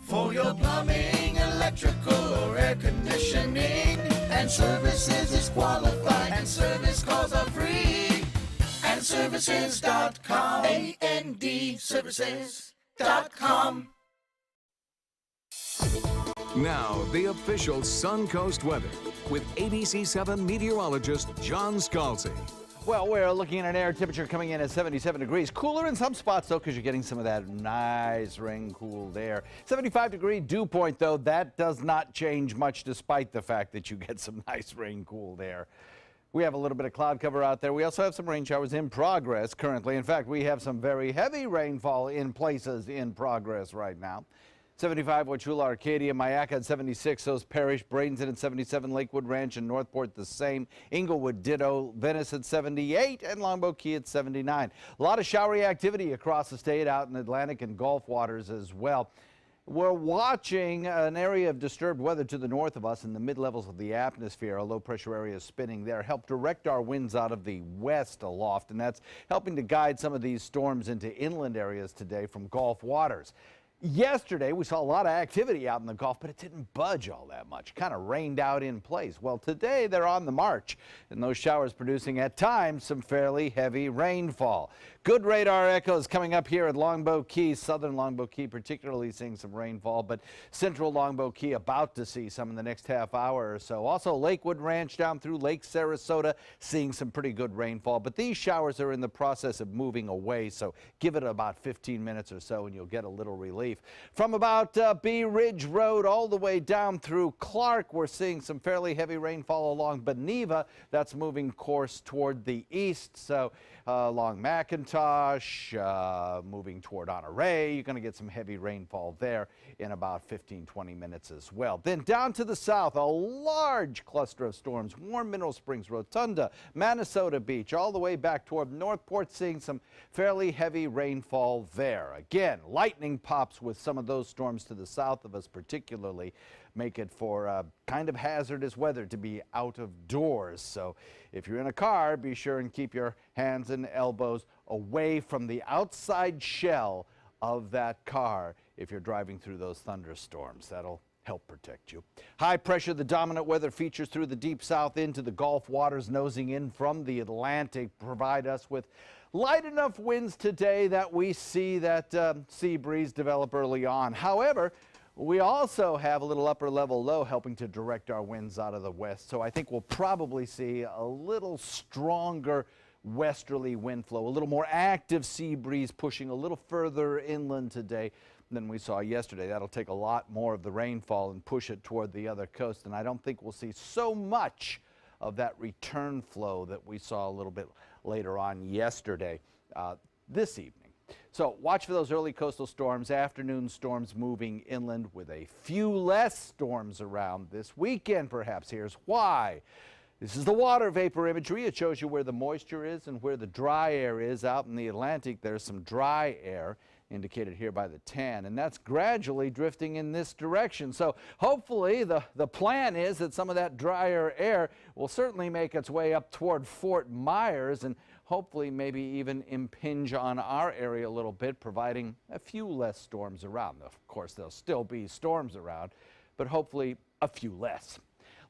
For your plumbing, electrical, or air conditioning, and services is qualified, and service calls are free. And services.com, A-N-D, services.com. Now, the official Suncoast weather with ABC 7 meteorologist John Scalzi. Well, we're looking at an air temperature coming in at 77 degrees. Cooler in some spots, though, because you're getting some of that nice rain-cooled air. 75-degree dew point, though, that does not change much despite the fact that you get some nice rain-cooled air. We have a little bit of cloud cover out there. We also have some rain showers in progress currently. In fact, we have some very heavy rainfall in places in progress right now. 75, Wauchula, Arcadia, Mayaca at 76, those Parish, Bradenton at 77, Lakewood Ranch and Northport the same, Inglewood ditto, Venice at 78, and Longboat Key at 79. A lot of showery activity across the state out in Atlantic and Gulf waters as well. We're watching an area of disturbed weather to the north of us in the mid-levels of the atmosphere. A low-pressure area is spinning there, help direct our winds out of the west aloft, and that's helping to guide some of these storms into inland areas today from Gulf waters. Yesterday, we saw a lot of activity out in the Gulf, but it didn't budge all that much. Kind of rained out in place. Well, today they're on the march, and those showers producing at times some fairly heavy rainfall. Good radar echoes coming up here at Longboat Key, southern Longboat Key particularly seeing some rainfall, but central Longboat Key about to see some in the next half hour or so. Also Lakewood Ranch down through Lake Sarasota seeing some pretty good rainfall, but these showers are in the process of moving away, so give it about 15 minutes or so and you'll get a little relief. relief. From about Bee Ridge Road all the way down through Clark, we're seeing some fairly heavy rainfall along Beneva. That's moving course toward the east. So along McIntosh, moving toward Honore, you're going to get some heavy rainfall there in about 15-20 minutes as well. Then down to the south, a large cluster of storms. Warm Mineral Springs, Rotunda, Minnesota Beach, all the way back toward Northport, seeing some fairly heavy rainfall there. Again, lightning pops with some of those storms to the south of us particularly make it for kind of hazardous weather to be out of doors. So if you're in a car, be sure and keep your hands and elbows away from the outside shell of that car if you're driving through those thunderstorms. That'll help protect you. High pressure, the dominant weather features through the deep south into the Gulf waters, nosing in from the Atlantic, provide us with light enough winds today that we see that sea breeze develop early on. However, we also have a little upper level low helping to direct our winds out of the west. So I think we'll probably see a little stronger westerly wind flow, a little more active sea breeze pushing a little further inland today than we saw yesterday. That'll take a lot more of the rainfall and push it toward the other coast. And I don't think we'll see so much of that return flow that we saw a little bit later on yesterday this evening. So watch for those early coastal storms, afternoon storms moving inland with a few less storms around this weekend perhaps. Here's why. This is the water vapor imagery. It shows you where the moisture is and where the dry air is. Out in the Atlantic, there's some dry air indicated here by the tan, and that's gradually drifting in this direction. So hopefully the plan is that some of that drier air will certainly make its way up toward Fort Myers and hopefully maybe even impinge on our area a little bit, providing a few less storms around. Of course, there'll still be storms around, but hopefully a few less.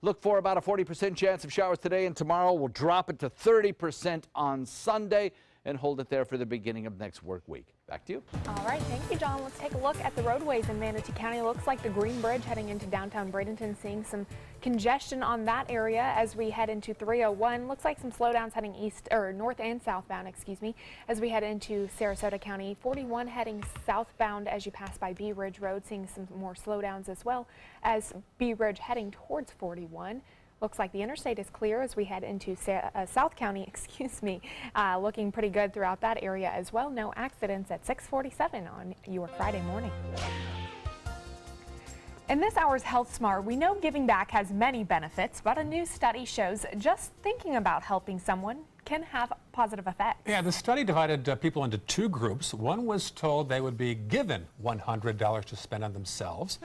Look for about a 40% chance of showers today and tomorrow. We'll drop it to 30% on Sunday and hold it there for the beginning of next work week. Back to you. All right, thank you, John. Let's take a look at the roadways in Manatee County. Looks like the Green Bridge heading into downtown Bradenton, seeing some congestion on that area as we head into 301. Looks like some slowdowns heading east or north and southbound, excuse me, as we head into Sarasota County. 41 heading southbound as you pass by Bee Ridge Road, seeing some more slowdowns as well as Bee Ridge heading towards 41. Looks like the interstate is clear as we head into South County, excuse me, looking pretty good throughout that area as well. No accidents at 6:47 on your Friday morning. In this hour's Health Smart, we know giving back has many benefits, but a new study shows just thinking about helping someone can have positive effects. Yeah, the study divided people into two groups. One was told they would be given $100 to spend on themselves.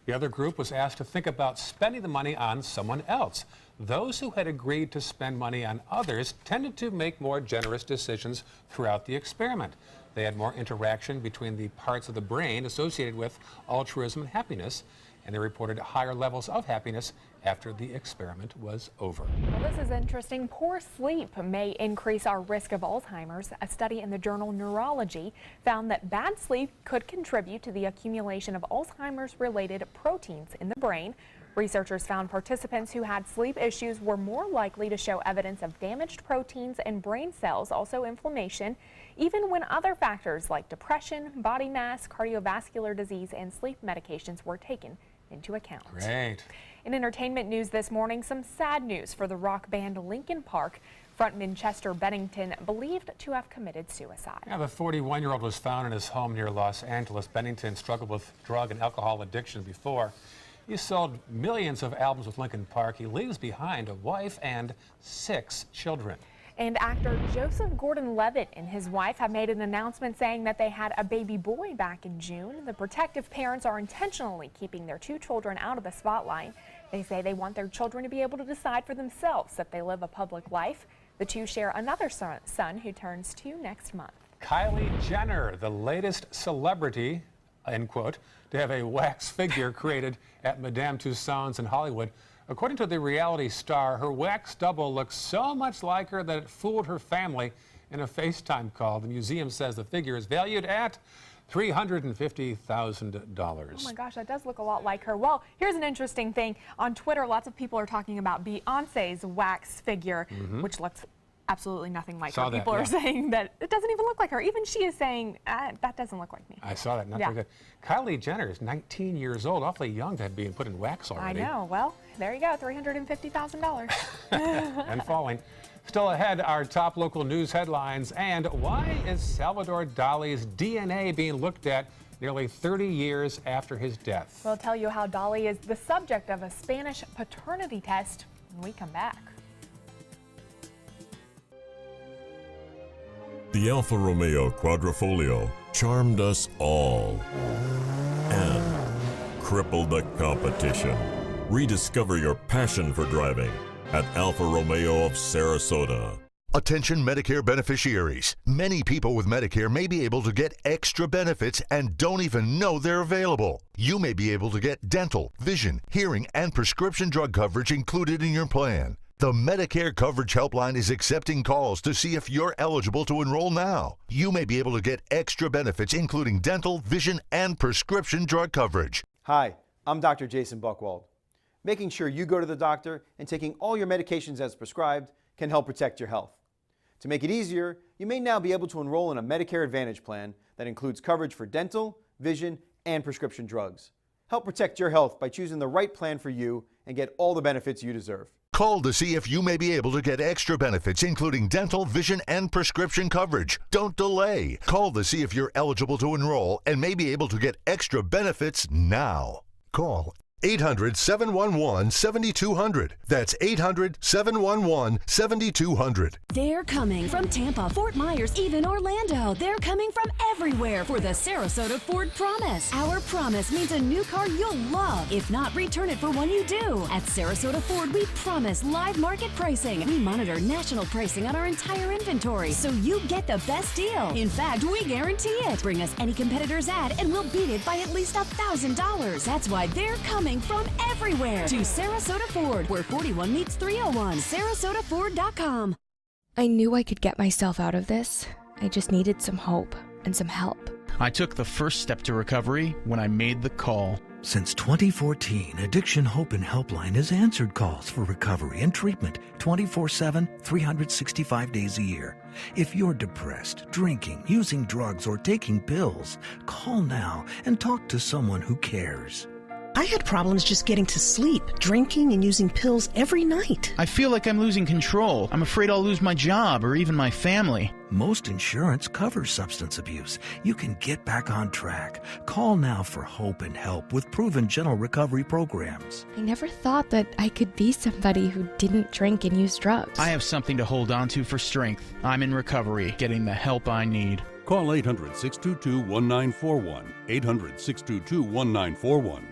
The other group was asked to think about spending the money on someone else. Those who had agreed to spend money on others tended to make more generous decisions throughout the experiment. They had more interaction between the parts of the brain associated with altruism and happiness, and they reported higher levels of happiness after the experiment was over. Well, this is interesting. Poor sleep may increase our risk of Alzheimer's. A study in the journal Neurology found that bad sleep could contribute to the accumulation of Alzheimer's-related proteins in the brain. Researchers found participants who had sleep issues were more likely to show evidence of damaged proteins in brain cells, also inflammation, even when other factors like depression, body mass, cardiovascular disease, and sleep medications were taken into account. Great. In entertainment news this morning, some sad news for the rock band Linkin Park. Frontman Chester Bennington believed to have committed suicide. Yeah, the 41-year-old was found in his home near Los Angeles. Bennington struggled with drug and alcohol addiction before. He sold millions of albums with Linkin Park. He leaves behind a wife and 6 children. And actor Joseph Gordon-Levitt and his wife have made an announcement saying that they had a baby boy back in June. The protective parents are intentionally keeping their 2 children out of the spotlight. They say they want their children to be able to decide for themselves if they live a public life. The 2 share another son who turns 2 next month. Kylie Jenner, the latest celebrity, end quote, to have a wax figure created at Madame Tussauds in Hollywood. According to the reality star, her wax double looks so much like her that it fooled her family in a FaceTime call. The museum says the figure is valued at $350,000. Oh my gosh, that does look a lot like her. Well, here's an interesting thing. On Twitter, lots of people are talking about Beyonce's wax figure, which looks absolutely nothing like Saw her. that, People yeah. are saying that it doesn't even look like her. Even she is saying, that doesn't look like me. I saw that. Not Yeah. very good. Kylie Jenner is 19 years old, awfully young to have been put in wax already. I know. Well, there you go, $350,000. And falling. Still ahead, our top local news headlines. And why is Salvador Dali's DNA being looked at nearly 30 years after his death? We'll tell you how Dali is the subject of a Spanish paternity test when we come back. The Alfa Romeo Quadrifoglio charmed us all and crippled the competition. Rediscover your passion for driving at Alfa Romeo of Sarasota. Attention Medicare beneficiaries. Many people with Medicare may be able to get extra benefits and don't even know they're available. You may be able to get dental, vision, hearing, and prescription drug coverage included in your plan. The Medicare Coverage Helpline is accepting calls to see if you're eligible to enroll now. You may be able to get extra benefits including dental, vision, and prescription drug coverage. Hi, I'm Dr. Jason Buchwald. Making sure you go to the doctor and taking all your medications as prescribed can help protect your health. To make it easier, you may now be able to enroll in a Medicare Advantage plan that includes coverage for dental, vision, and prescription drugs. Help protect your health by choosing the right plan for you and get all the benefits you deserve. Call to see if you may be able to get extra benefits including dental, vision, and prescription coverage. Don't delay. Call to see if you're eligible to enroll and may be able to get extra benefits now. Call 800-711-7200. That's 800-711-7200. They're coming from Tampa, Fort Myers, even Orlando. They're coming from everywhere for the Sarasota Ford Promise. Our promise means a new car you'll love. If not, return it for one you do. At Sarasota Ford, we promise live market pricing. We monitor national pricing on our entire inventory, so you get the best deal. In fact, we guarantee it. Bring us any competitor's ad, and we'll beat it by at least $1,000. That's why they're coming from everywhere to Sarasota Ford, where 41 meets 301. SarasotaFord.com. I knew I could get myself out of this. I just needed some hope and some help. I took the first step to recovery when I made the call. Since 2014, Addiction Hope and Helpline has answered calls for recovery and treatment 24/7, 365 days a year. If you're depressed, drinking, using drugs, or taking pills, call now and talk to someone who cares. I had problems just getting to sleep, drinking and using pills every night. I feel like I'm losing control. I'm afraid I'll lose my job or even my family. Most insurance covers substance abuse. You can get back on track. Call now for hope and help with proven gentle recovery programs. I never thought that I could be somebody who didn't drink and use drugs. I have something to hold on to for strength. I'm in recovery, getting the help I need. Call 800-622-1941. 800-622-1941.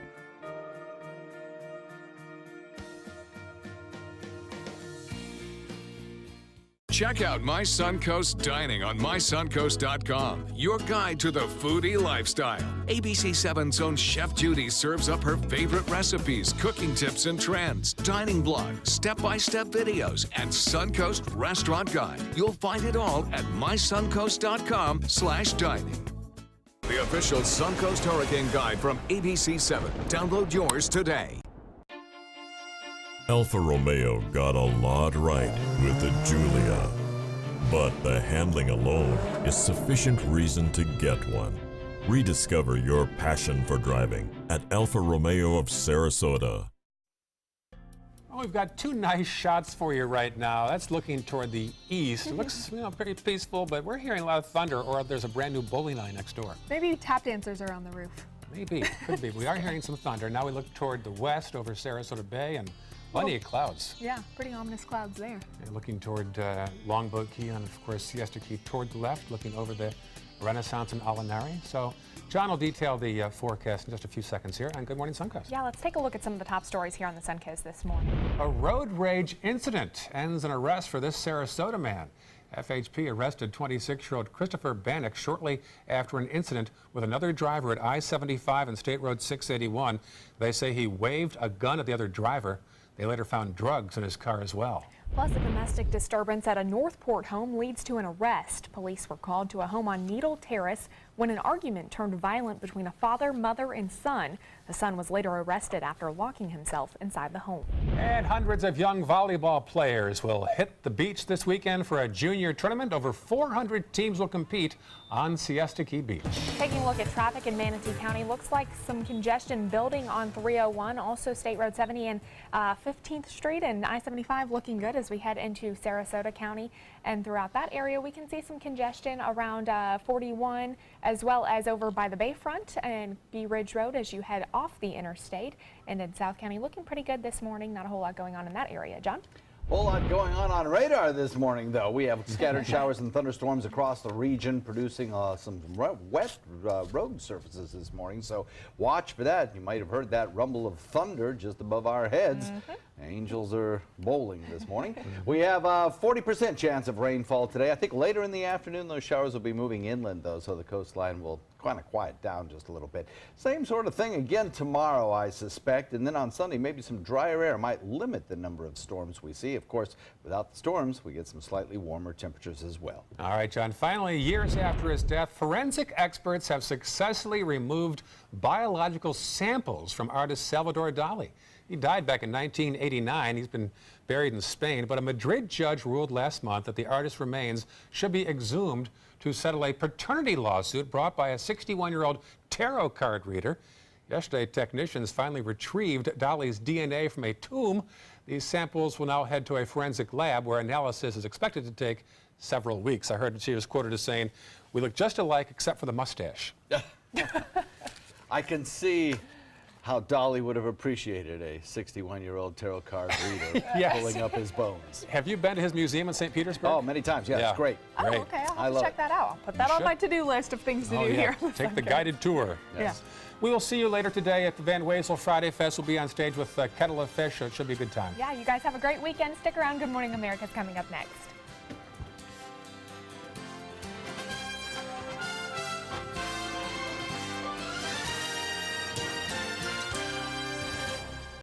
Check out My Suncoast Dining on mysuncoast.com, your guide to the foodie lifestyle. ABC7's own Chef Judy serves up her favorite recipes, cooking tips and trends, dining blog, step-by-step videos, and Suncoast restaurant guide. You'll find it all at mysuncoast.com/dining. The official Suncoast Hurricane Guide from ABC7. Download yours today. Alfa Romeo got a lot right with the Giulia, but the handling alone is sufficient reason to get one. Rediscover your passion for driving at Alfa Romeo of Sarasota. Well, we've got two nice shots for you right now. That's looking toward the east. It looks, pretty peaceful, but we're hearing a lot of thunder, or there's a brand new bowling alley next door. Maybe tap dancers are on the roof. Maybe, could be. We are hearing some thunder. Now we look toward the west over Sarasota Bay and plenty of clouds. Yeah, pretty ominous clouds there. And looking toward Longboat Key and, of course, Siesta Key toward the left, looking over the Renaissance and Alinari. So John will detail the forecast in just a few seconds here on Good Morning Suncoast. Yeah, let's take a look at some of the top stories here on the Suncoast this morning. A road rage incident ends in arrest for this Sarasota man. FHP arrested 26-year-old Christopher Bannock shortly after an incident with another driver at I-75 and State Road 681. They say he waved a gun at the other driver. They later found drugs in his car as well. Plus, a domestic disturbance at a Northport home leads to an arrest. Police were called to a home on Needle Terrace when an argument turned violent between a father, mother, and son. The son was later arrested after locking himself inside the home. And hundreds of young volleyball players will hit the beach this weekend for a junior tournament. Over 400 teams will compete on Siesta Key Beach. Taking a look at traffic in Manatee County, looks like some congestion building on 301, also State Road 70 and 15th Street, and I-75 looking good as we head into Sarasota County. And throughout that area, we can see some congestion around 41, as well as over by the Bayfront and Bee Ridge Road as you head off the interstate. And in South County, looking pretty good this morning. Not a whole lot going on in that area. John? A whole lot going on radar this morning, though. We have scattered showers and thunderstorms across the region, producing some wet road surfaces this morning. So watch for that. You might have heard that rumble of thunder just above our heads. Angels are bowling this morning. We have a 40% chance of rainfall today. I think later in the afternoon, those showers will be moving inland, though, so the coastline will kind of quiet down just a little bit. Same sort of thing again tomorrow, I suspect. And then on Sunday, maybe some drier air might limit the number of storms we see. Of course, without the storms, we get some slightly warmer temperatures as well. All right, John. Finally, years after his death, forensic experts have successfully removed biological samples from artist Salvador Dali. He died back in 1989. He's been buried in Spain, but a Madrid judge ruled last month that the artist's remains should be exhumed to settle a paternity lawsuit brought by a 61-year-old tarot card reader. Yesterday, technicians finally retrieved Dali's DNA from a tomb. These samples will now head to a forensic lab where analysis is expected to take several weeks. I heard she was quoted as saying, "We look just alike except for the mustache." I can see how Dali would have appreciated a 61-year-old tarot card reader pulling up his bones. Have you been to his museum in St. Petersburg? Oh, many times. Yeah, it's great. Oh, okay. I'll have to check that out. I'll put that on my to-do list of things to do here. Take the guided tour. Yes. We will see you later today at the Van Wezel Friday Fest. We'll be on stage with Kettle of Fish, so it should be a good time. Yeah, you guys have a great weekend. Stick around. Good Morning America's coming up next.